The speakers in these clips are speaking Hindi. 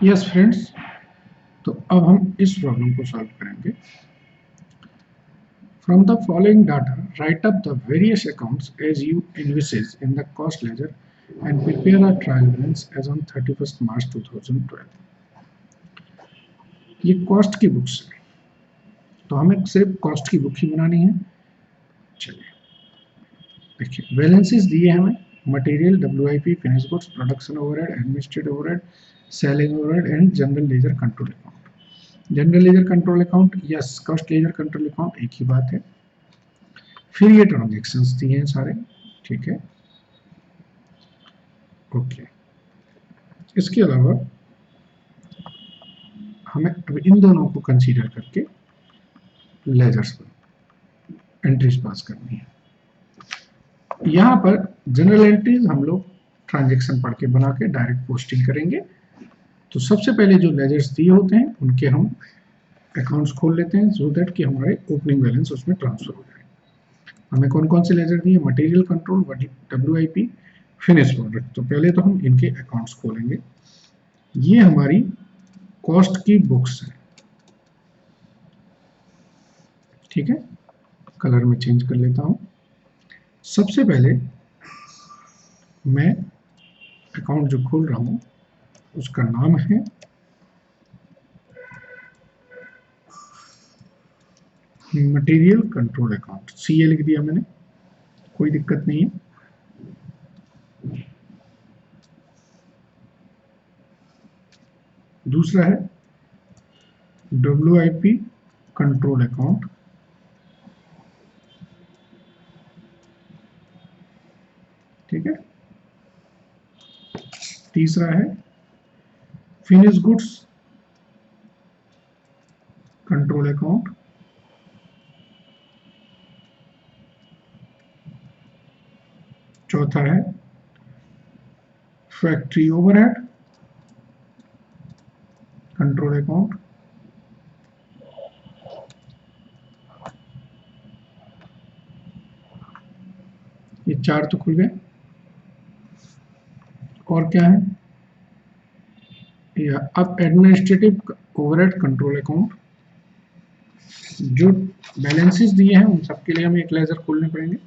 यस फ्रेंड्स, तो अब हम इस प्रॉब्लम को सॉल्व करेंगे। From the following data, write up the various accounts as you envisage in the cost ledger and prepare a trial balance as on 31st March 2012. ये कॉस्ट की बुक्स है, तो हमें सिर्फ कॉस्ट की बुक ही बनानी है। चलिए देखिए, बैलेंसेस दिए हमें, material, WIP, finish goods, production overhead, administrative overhead, selling overhead and general ledger control account. General ledger control account, yes, cost ledger control account एक ही बात है। फिर ये ट्रांजेक्शन्स दिए हैं सारे, ठीक है, ओके। इसके अलावा हमें अब इन दोनों को कंसीडर करके लेजर्स पर एंट्रीज पास करनी है। यहाँ पर जनरल एंट्रीज हम लोग ट्रांजेक्शन पढ़ के बना के डायरेक्ट पोस्टिंग करेंगे। तो सबसे पहले जो लेजर्स दिए होते हैं उनके हम अकाउंट्स खोल लेते हैं सो दैट कि हमारे ओपनिंग बैलेंस उसमें ट्रांसफर हो जाए। हमें कौन कौन से लेजर दिए? Material control, WIP, finish product. तो पहले तो हम इनके अकाउंट्स खोलेंगे। ये हमारी कॉस्ट की बुक्स है, ठीक है, कलर में चेंज कर लेता हूं। सबसे पहले मैं अकाउंट जो खोल रहा हूं उसका नाम है मटेरियल कंट्रोल अकाउंट, CA लिख दिया मैंने, कोई दिक्कत नहीं है। दूसरा है WIP कंट्रोल अकाउंट, ठीक है। तीसरा है फिनिश गुड्स कंट्रोल अकाउंट, चौथा है फैक्ट्री ओवरहेड कंट्रोल अकाउंट, ये चार तो खुल गए। और क्या है? या अब एडमिनिस्ट्रेटिव ओवरहेड कंट्रोल अकाउंट। जो बैलेंसेस दिए हैं उन सबके लिए हमें एक लेजर खोलने पड़ेंगे।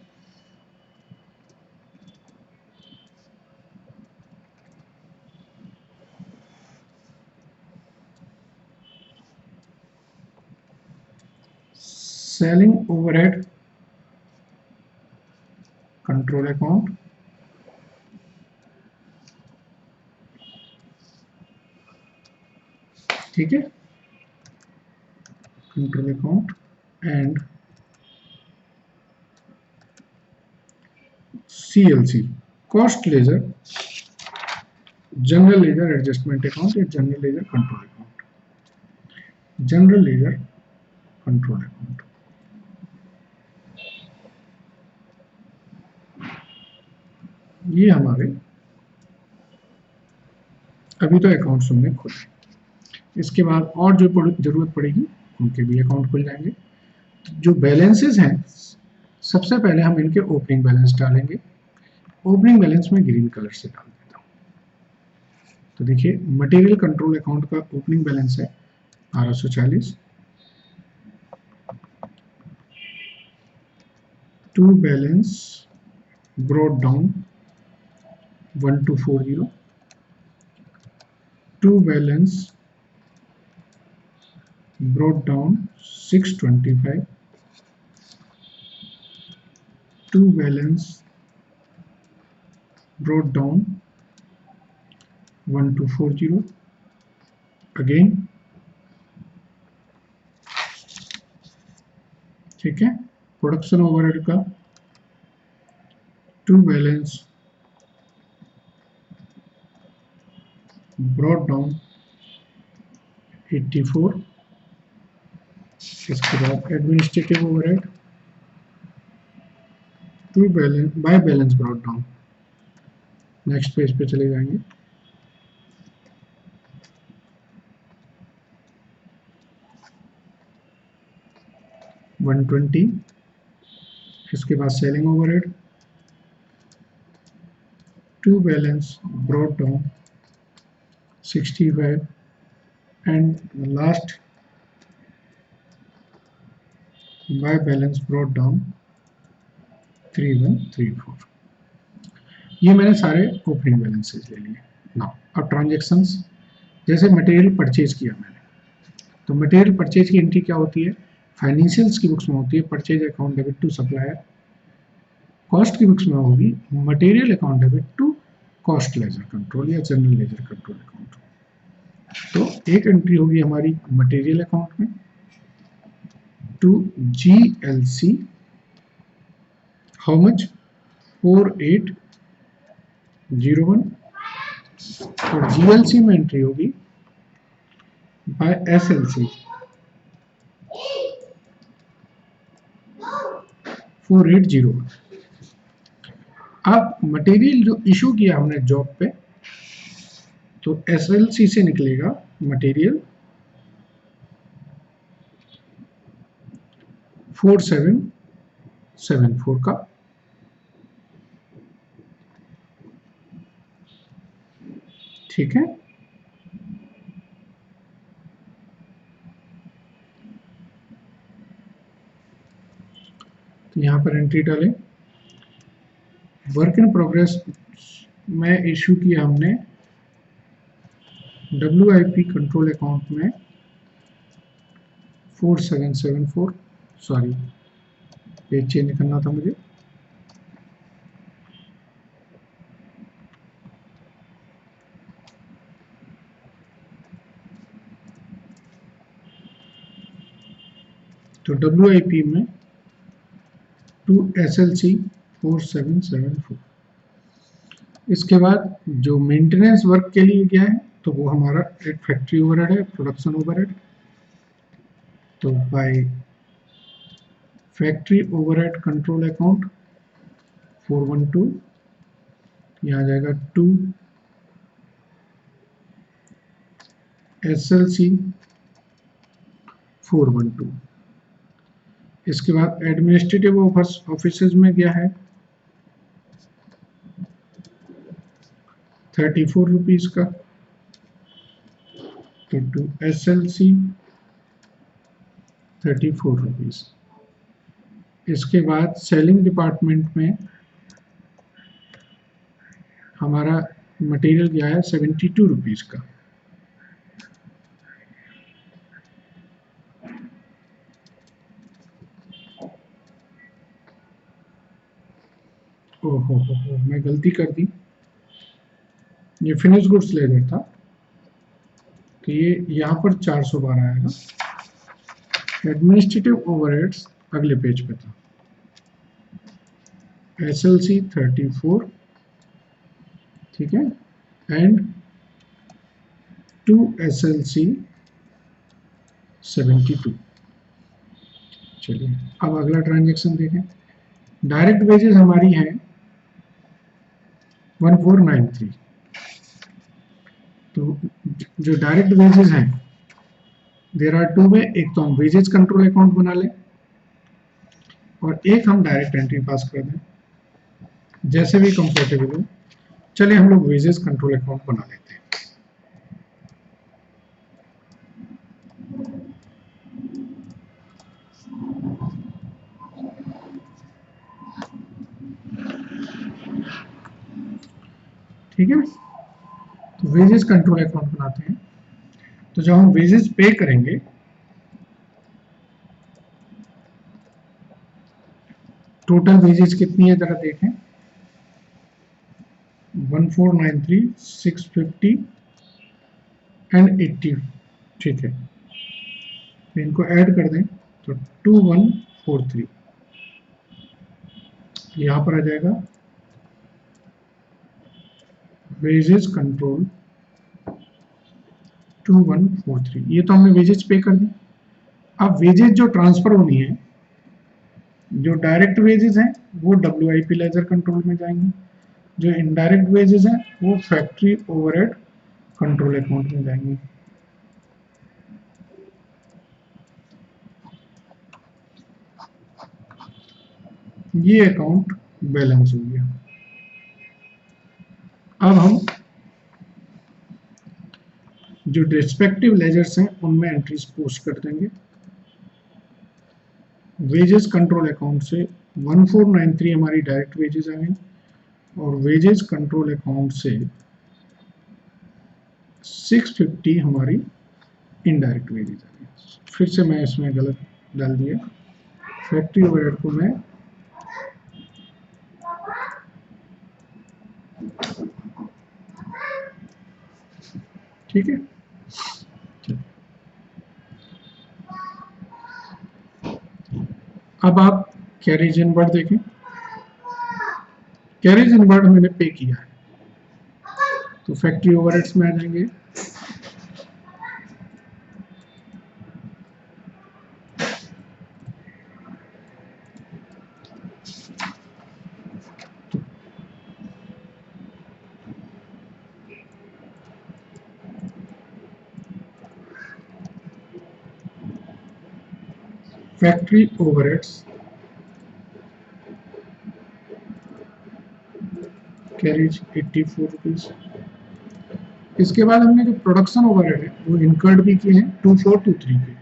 सेलिंग ओवरहेड कंट्रोल अकाउंट, ठीक है, control account and CLC cost ledger general ledger adjustment account या general ledger control account, general ledger control account. ये हमारे अभी तो अकाउंट्स हमने खोले। इसके बाद और जो जरूरत पड़ेगी उनके भी अकाउंट खुल जाएंगे। जो बैलेंसेस हैं सबसे पहले हम इनके ओपनिंग बैलेंस डालेंगे। ओपनिंग बैलेंस में ग्रीन कलर से डाल देता हूं। तो देखिए, मटेरियल कंट्रोल अकाउंट का ओपनिंग बैलेंस है 1240, to balance brought down 1240, to balance brought down 625, to balance brought down 1240, again, ठीक है। प्रोडक्शन ओवरहेड का टू बैलेंस brought down 84, इसके बाद administrative overhead to balance by balance brought down, next page पे चले जाएंगे। $120, इसके बाद selling overhead to balance brought down 65, and the last by balance brought down 3134। ये मैंने सारे ओपनिंग बैलेंसेस ले लिए। नाउ अब ट्रांजेक्शंस, जैसे मटेरियल परचेज किया मैंने, तो मटेरियल परचेज की एंट्री क्या होती है, फाइनेंशियल्स की बुक्स में होती है purchase account debit to supplier, cost की बुक्स में होगी material account debit to cost ledger control या जनरल लेजर कंट्रोल अकाउंट। तो एक एंट्री होगी हमारी मटेरियल अकाउंट में टू GLC, हाउ मच 4801, और GLC में एंट्री होगी बाय SLC 4801। अब मटेरियल जो इशू किया हमने जॉब पे, तो SLC से निकलेगा मटेरियल 4774 का, ठीक है। तो यहां पर एंट्री डालें, वर्क इन प्रोग्रेस में इशू किया हमने WIP कंट्रोल अकाउंट में 4774, सॉरी पेज चेंज करना था मुझे, तो WIP में टू SLC 4774। इसके बाद जो मेंटेनेंस वर्क के लिए गया है, तो वो हमारा एक फैक्ट्री ओवरहेड है, प्रोडक्शन ओवरहेड। तो by factory overhead control account 412, यहाँ जाएगा टू SLC 412। इसके बाद एडमिनिस्ट्रेटिव ऑफिसेज में गया है 34 रुपीज का, तो टू SLC 34 रुपीज। इसके बाद सेलिंग डिपार्टमेंट में हमारा मटेरियल गया है 72 रुपीज का, ओहो मैं गलती कर दी, ये फिनिश गुड्स लेजर था, तो ये यहाँ पर 412 आएगा। एडमिनिस्ट्रेटिव ओवरहेड्स अगले पेज पे था, SLC 34, ठीक है, एंड टू SLC 72। चलिए अब अगला ट्रांजेक्शन देखें। डायरेक्ट वेजेस हमारी हैं 1493। तो जो डायरेक्ट वेजेस हैं देयर आर टू वे, एक तो हम वेजेस कंट्रोल अकाउंट बना लें और एक हम डायरेक्ट एंट्री पास कर दें, जैसे भी कंफर्टेबल हो। चलिए हम लोग वेजेस कंट्रोल अकाउंट बना लेते हैं। ठीक है, तो वेजेस कंट्रोल अकाउंट बनाते हैं। तो जब हम वेजेस पे करेंगे, टोटल वेजेस कितनी है जरा देखें, 1493, 650 एंड 80, ठीक है। तो इनको ऐड कर दें तो 2143 यहाँ पर आ जाएगा वेजेस कंट्रोल 2143। ये तो हमने वेजेस पे कर दी। अब वेजेस जो ट्रांसफर होनी है, जो डायरेक्ट वेजेस हैं वो WIP लेजर कंट्रोल में जाएंगे, जो इनडायरेक्ट वेजेस हैं वो फैक्ट्री ओवरहेड कंट्रोल अकाउंट में जाएंगे। ये अकाउंट बैलेंस हो गया। अब हम जो रिस्पेक्टिव लेजर्स हैं उनमें एंट्रीज पोस्ट कर देंगे। वेजेस कंट्रोल अकाउंट से 1493 हमारी डायरेक्ट वेजेस आ गई और वेजेस कंट्रोल अकाउंट से 650 हमारी इनडायरेक्ट वेजेस आ गई। फिर से मैं इसमें गलत डाल दिया, फैक्ट्री ओवरहेड को मैं ठीक है। अब आप कैरेज इनवर्ड देखें। कैरेज इनवर्ड मैंने पे किया है तो फैक्ट्री ओवरहेड्स में आ जाएंगे। Factory overheads carriage 84 rupees. इसके बाद हमने जो प्रोडक्शन ओवरहेड है वो इनकर्ड भी किए हैं 2423 के।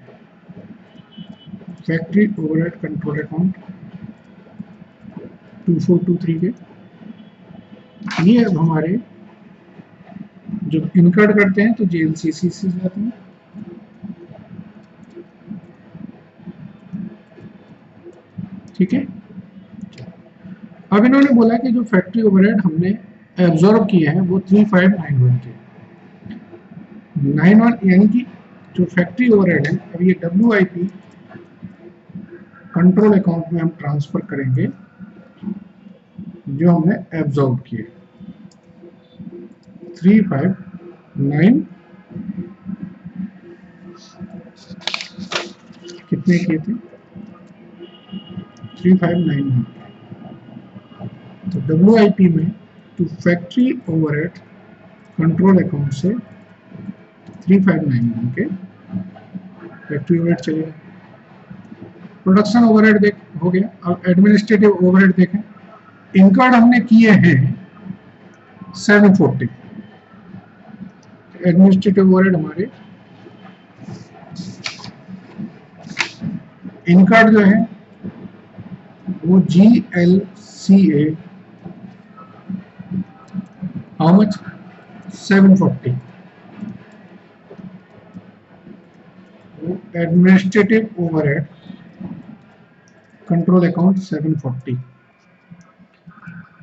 फैक्ट्री ओवरहेड कंट्रोल अकाउंट 2423 के, ये अब हमारे जो इनकर्ड करते हैं तो जेएलसीसी से जाते हैं। ठीक है। अब इन्होंने बोला कि जो फैक्ट्री ओवरहेड हमने एब्जॉर्ब किए हैं वो 3591 के 91, यानी कि जो फैक्ट्री ओवरहेड है अब ये WIP कंट्रोल अकाउंट में हम ट्रांसफर करेंगे जो हमने एब्जॉर्ब किए 359 कितने किए थे 359। तो WIP में to factory overhead control account से 3591 के फैक्ट्री ओवरहेड चलेगा। प्रोडक्शन ओवरहेड देख हो गया। अब एडमिनिस्ट्रेटिव ओवरहेड देखें। इनकर्ड हमने किए हैं 740। एडमिनिस्ट्रेटिव ओवरहेड हमारे इनकर्ड जो है वो GLCA how much 740। Administrative overhead control account 740।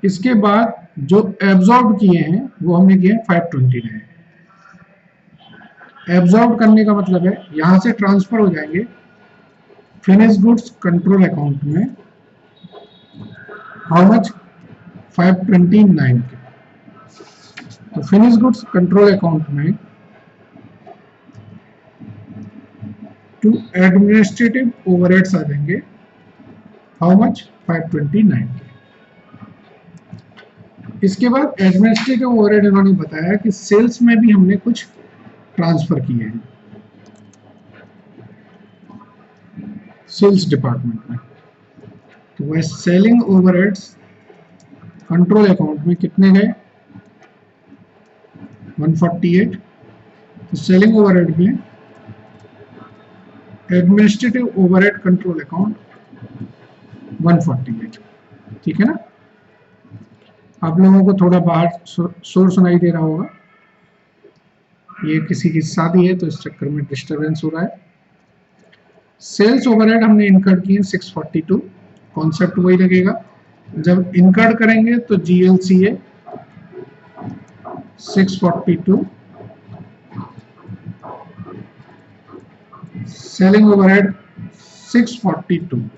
इसके बाद जो एब्जॉर्ब किए हैं वो हमने किए 529। एब्जॉर्ब करने का मतलब है यहां से ट्रांसफर हो जाएंगे फिनिश गुड्स कंट्रोल अकाउंट में हाउ मच 529 के। तो फिनिश गुड्स कंट्रोल अकाउंट में टू एडमिनिस्ट्रेटिव ओवरहेड्स आ जाएंगे हाउ मच 529 के। इसके बाद एडमिनिस्ट्रेटिव ओवरहेड इन्होंने बताया कि सेल्स में भी हमने कुछ ट्रांसफर किए हैं सेल्स डिपार्टमेंट में। तो वह सेलिंग ओवरहेड्स कंट्रोल अकाउंट में कितने गए 148। तो सेलिंग ओवरहेड में एडमिनिस्ट्रेटिव ओवरहेड कंट्रोल अकाउंट 148। ठीक है ना। आप लोगों को थोड़ा बाहर शोर सुनाई दे रहा होगा, ये किसी की शादी है तो इस चक्कर में डिस्टरबेंस हो रहा है। सेल्स ओवरहेड हमने इनकर्ड किए 642। कॉन्सेप्ट वही लगेगा। जब इनकर्ड करेंगे तो GLCA 642, सेलिंग ओवरहेड 642।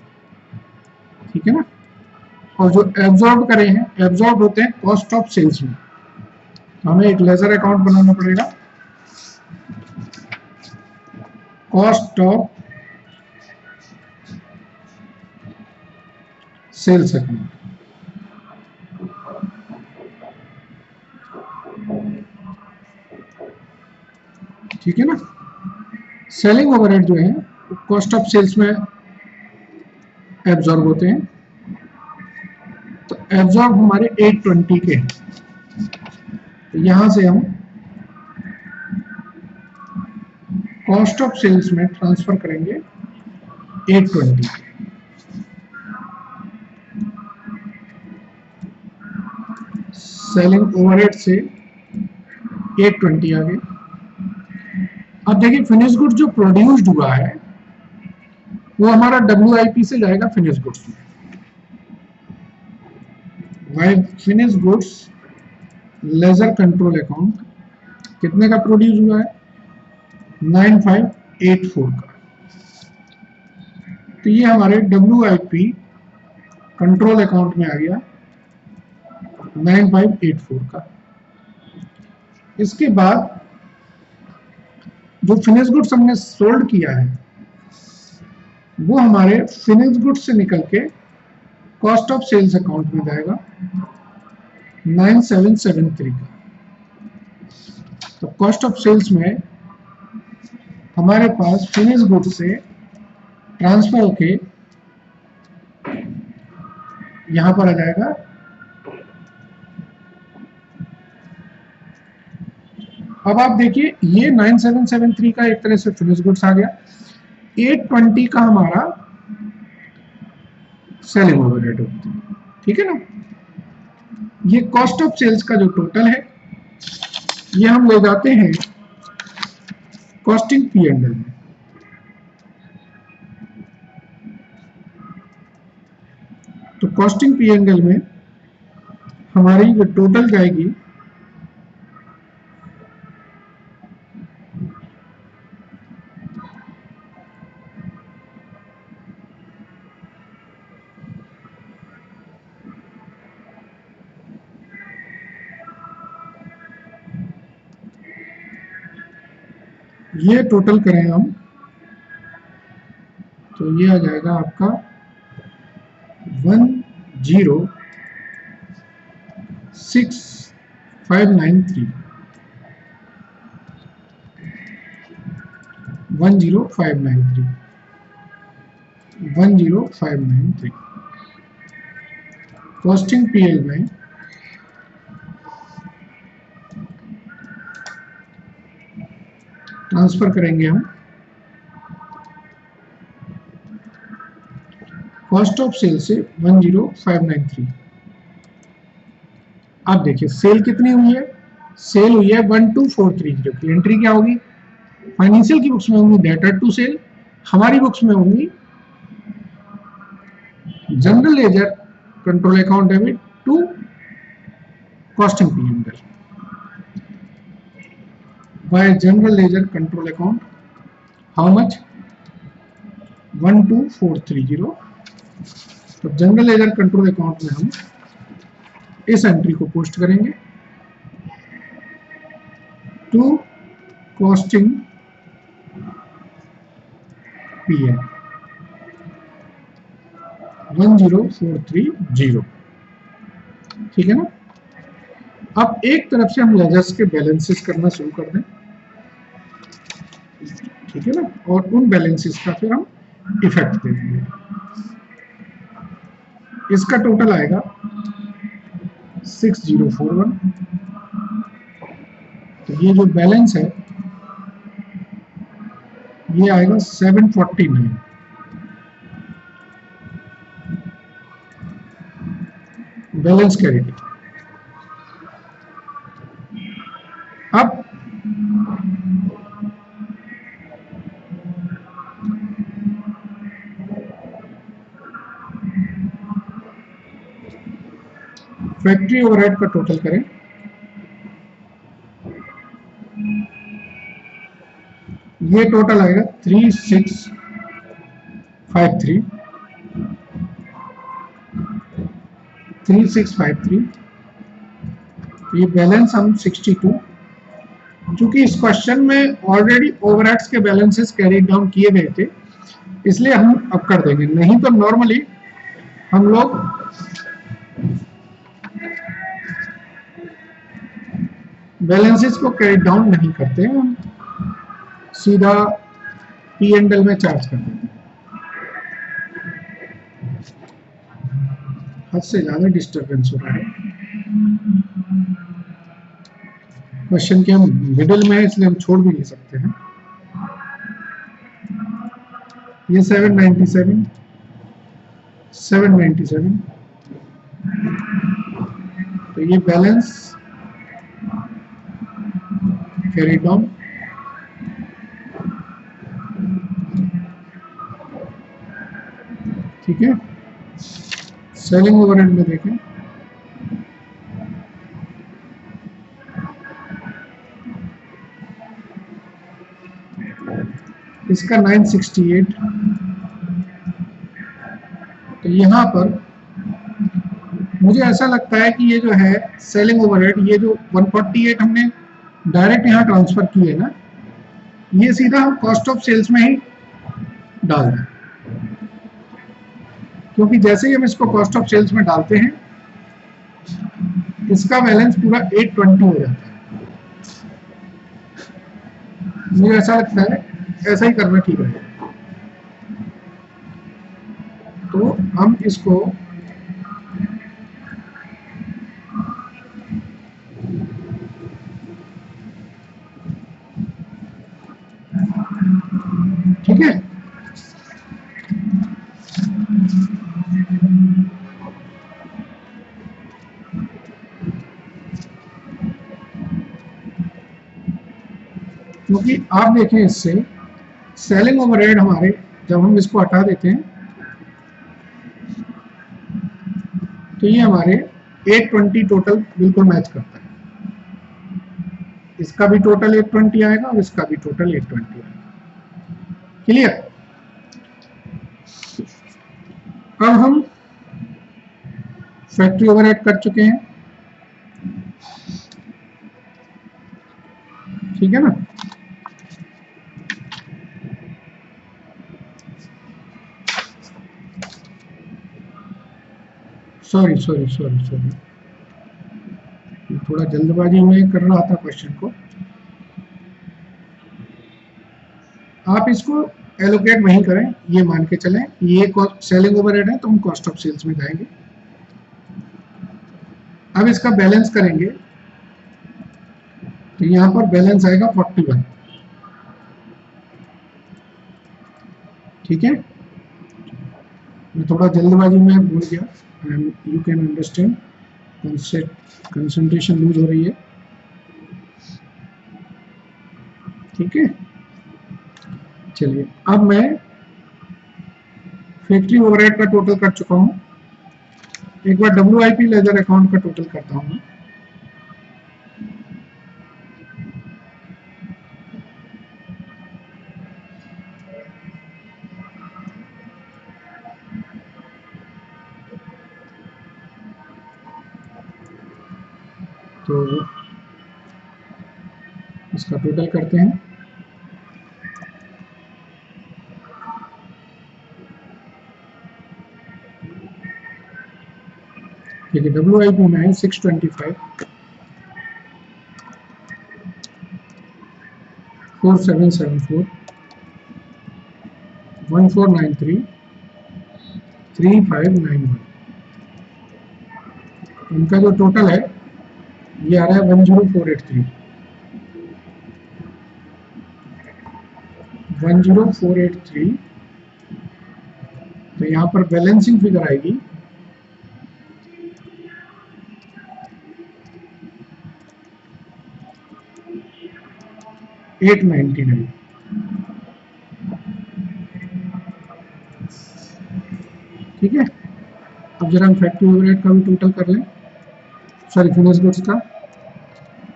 ठीक है ना। और जो एब्जॉर्ब करे हैं एब्जॉर्ब होते हैं कॉस्ट ऑफ सेल्स में। तो हमें एक लेजर अकाउंट बनाना पड़ेगा कॉस्ट ऑफ सेल्स अकाउंट। ठीक है ना। सेलिंग ओवरहेड जो है कॉस्ट ऑफ सेल्स में एब्जॉर्ब होते हैं। तो एब्जॉर्ब हमारे 820 के हैं। तो यहां से हम कॉस्ट ऑफ सेल्स में ट्रांसफर करेंगे 820, सेलिंग ओवरहेड से 820 आ गए। अब देखिए फिनिश गुड्स जो प्रोड्यूस्ड हुआ है वो हमारा WIP से जाएगा फिनिश गुड्स में। While finish goods laser control account कितने का प्रोड्यूस हुआ है? 9584 का। तो ये हमारे WIP कंट्रोल अकाउंट में आ गया 9584 का। इसके बाद जो फिनिश गुड्स हमने सोल्ड किया है वो हमारे फिनिश गुड्स से निकल के कॉस्ट ऑफ सेल्स अकाउंट में जाएगा 9773 का। तो कॉस्ट ऑफ सेल्स में हमारे पास फिनिश गुड्स से ट्रांसफर होके यहां पर आ जाएगा अब आप देखिए ये 9773 का एक तरह से फिनिश गुड्स आ गया, 820 का हमारा सेलिंग ओवरहेड होती है, ठीक है ना। ये कॉस्ट ऑफ सेल्स का जो टोटल है ये हम ले जाते हैं कॉस्टिंग P&L में। तो कॉस्टिंग P&L में हमारी जो टोटल जाएगी ये टोटल करें हम तो ये आ जाएगा आपका 106,593 10593 कॉस्टिंग PL में ट्रांसफर करेंगे हम कॉस्ट ऑफ सेल से 10593। अब देखिए सेल कितनी हुई है? सेल हुई है 12430 की। एंट्री क्या होगी? फाइनेंशियल की बुक्स में होंगी डेटर टू सेल, हमारी बुक्स में होंगी general ledger control account debit to costing P&L by general ledger control account how much 12430। तो जनरल लेजर कंट्रोल अकाउंट में हम इस एंट्री को पोस्ट करेंगे टू कॉस्टिंग PL 10430, ठीक है ना। अब एक तरफ से हम लेजर्स के बैलेंसेस करना शुरू कर दें, ठीक है ना, और उन बैलेंसेस का फिर हम इफेक्ट दे देंगे। इसका टोटल आएगा 6041। तो ये जो बैलेंस है ये आएगा 749 बैलेंस कैरिड। अब फैक्ट्री ओवरहेड का टोटल करें, ये टोटल आएगा 3653। ये बैलेंस हम 62, चूंकि इस क्वेश्चन में ऑलरेडी ओवरहेड्स के बैलेंसेस कैरी डाउन किए गए थे इसलिए हम अब कर देंगे, नहीं तो नॉर्मली हम लोग बैलेंसेस को कैरी डाउन नहीं करते हैं, हम सीधा P&L में चार्ज कर देते हैं। हद से ज्यादा डिस्टर्बेंस हो रहा है, क्वेश्चन के हम मिडिल में है इसलिए हम छोड़ भी नहीं सकते हैं। ये 797 797, तो ये बैलेंस कैरी डाउन। ठीक है, सेलिंग ओवरहेड में देखें, इसका 968, तो यहां पर मुझे ऐसा लगता है कि ये जो है सेलिंग ओवरहेड, ये जो 148 हमने डायरेक्ट यहाँ ट्रांसफर किए ना, ये सीधा हम कॉस्ट ऑफ सेल्स में ही डाल दें, क्योंकि जैसे ही हम इसको कॉस्ट ऑफ सेल्स में डालते हैं इसका बैलेंस पूरा 820 हो जाता है। मुझे ऐसा लगता है ऐसा ही करना ठीक है। तो हम इसको ठीक है, क्योंकि आप देखें इससे सेलिंग ओवरहेड हमारे जब हम इसको हटा देते हैं तो ये हमारे 820 टोटल बिल्कुल मैच करता है। इसका भी टोटल 820 आएगा और इसका भी टोटल 820 आएगा। क्लियर? अब हम फैक्ट्री ओवरहेड कर चुके हैं, ठीक है ना। सॉरी, थोड़ा जल्दबाजी में कर रहा था क्वेश्चन को। आप इसको एलोकेट वहीं करें, ये मान के चलें ये सेलिंग ओवरहेड है तो हम कॉस्ट ऑफ सेल्स में जाएंगे। अब इसका बैलेंस करेंगे तो यहां पर बैलेंस आएगा 41। ठीक है, मैं थोड़ा जल्दबाजी में भूल गया, you can understand, concentration loose हो रही है। ठीक है, चलिए अब मैं फैक्ट्री ओवरहेड का टोटल कर चुका हूं, एक बार WIP लेजर अकाउंट का टोटल करता हूं। तो इसका टोटल करते हैं। ठीक है, WIP में है 625, 4774, 1493, 3591। उनका जो टोटल है ये आ रहा है 10483। 10483, तो यहाँ पर बैलेंसिंग फिगर आएगी 899। ठीक है, अब जरा हम फैक्ट्री ओवरहेड का भी टोटल कर लें, सॉरी फिनिश गुड्स का।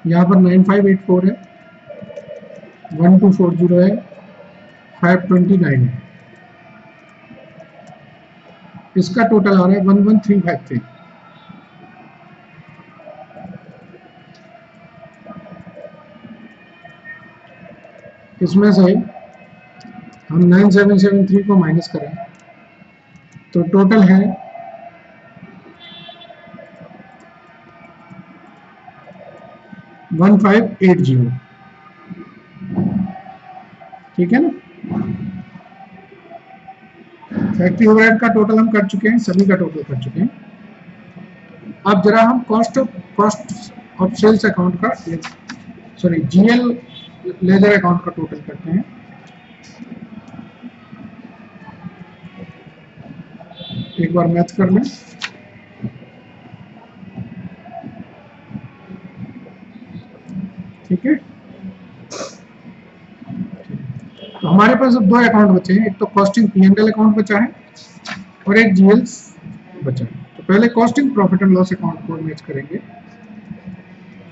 यहाँ पर 9584 है, 1240 है, 529 है, इसका टोटल आ रहा है 11353। इसमें से हम 9773 को माइनस करें तो टोटल है 1580। ठीक है ना, फैक्ट्री ओवरहेड का टोटल हम कर चुके हैं, सभी का टोटल कर चुके हैं। अब जरा हम कॉस्ट ऑफ सेल्स अकाउंट का, सॉरी GL लेजर अकाउंट का टोटल करते हैं। एक बार मैथ कर लें। ठीक है, तो हमारे पास अब दो अकाउंट बचे हैं, एक तो कॉस्टिंग P&L अकाउंट बचा है और एक GLs बचा है। तो पहले costing profit and loss account को मैच करेंगे।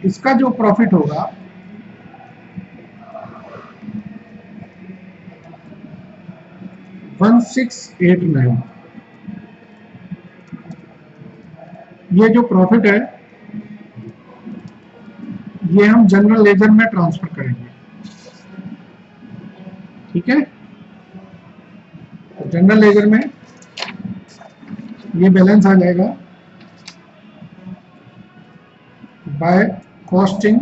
इसका जो प्रॉफिट होगा 1689, ये जो प्रॉफिट है ये हम जनरल लेजर में ट्रांसफर करेंगे। ठीक है, तो जनरल लेजर में ये बैलेंस आ जाएगा बाय कॉस्टिंग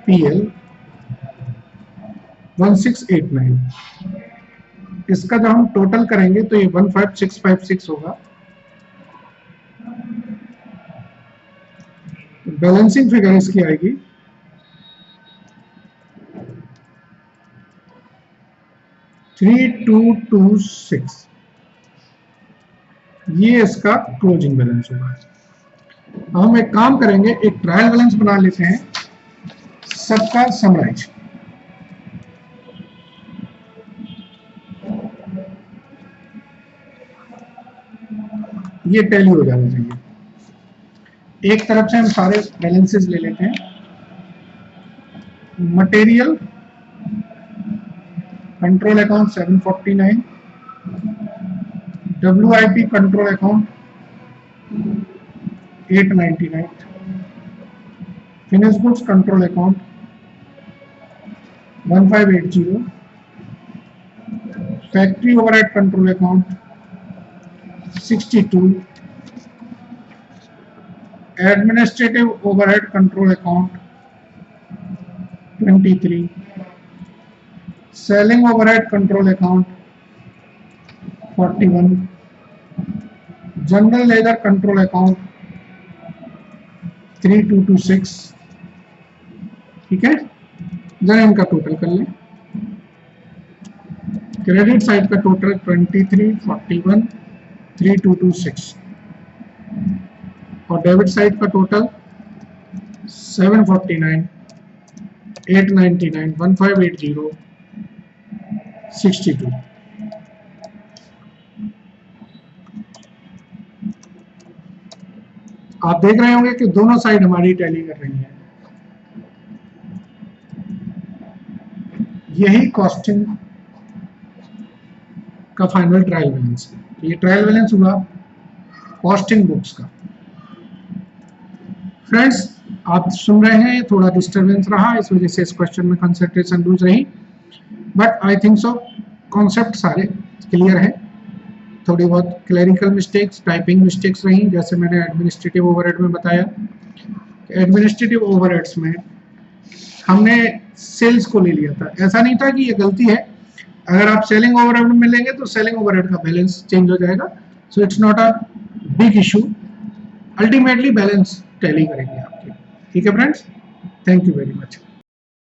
PL 1689। इसका जब हम टोटल करेंगे तो ये 15656 होगा। बैलेंसिंग फिगर इसकी आएगी 3226। ये इसका क्लोजिंग बैलेंस होगा। हम एक काम करेंगे, एक ट्रायल बैलेंस बना लेते हैं सबका समराइज। ये टैली हो जाना चाहिए। एक तरफ से हम सारे बैलेंसेस ले लेते हैं। Material control account 749, WIP control account 899, finish goods control account 1580, factory overhead control account 62, administrative overhead control account 23, selling overhead control account 41, general ledger control account 3226। ठीक है, जरा इनका टोटल कर लें। क्रेडिट साइड का टोटल 23, 41, 3226 और डेबिट साइड का टोटल 749, 899, 1580, 62। आप देख रहे होंगे कि दोनों साइड हमारी टैली कर रही है। यही कॉस्टिंग का फाइनल ट्रायल बैलेंस है। ये ट्रायल बैलेंस हुआ कॉस्टिंग बुक्स का। फ्रेंड्स, आप सुन रहे हैं, थोड़ा डिस्टरबेंस रहा, इस वजह से इस क्वेश्चन में कंसंट्रेशन लूज रही, but I think so concept सारे क्लियर है। थोड़ी बहुत क्लरिकल मिस्टेक्स, टाइपिंग मिस्टेक्स रही, जैसे मैंने एडमिनिस्ट्रेटिव ओवरहेड में बताया। एडमिनिस्ट्रेटिव ओवरहेड्स में हमने सेल्स को ले लिया था, ऐसा नहीं था कि ये गलती है। अगर आप सेलिंग ओवरहेड में लेंगे तो सेलिंग ओवरहेड का बैलेंस चेंज हो जाएगा, so it's not a big issue. Ultimately balance tally करेंगे आपके। ठीक है friends, thank you very much.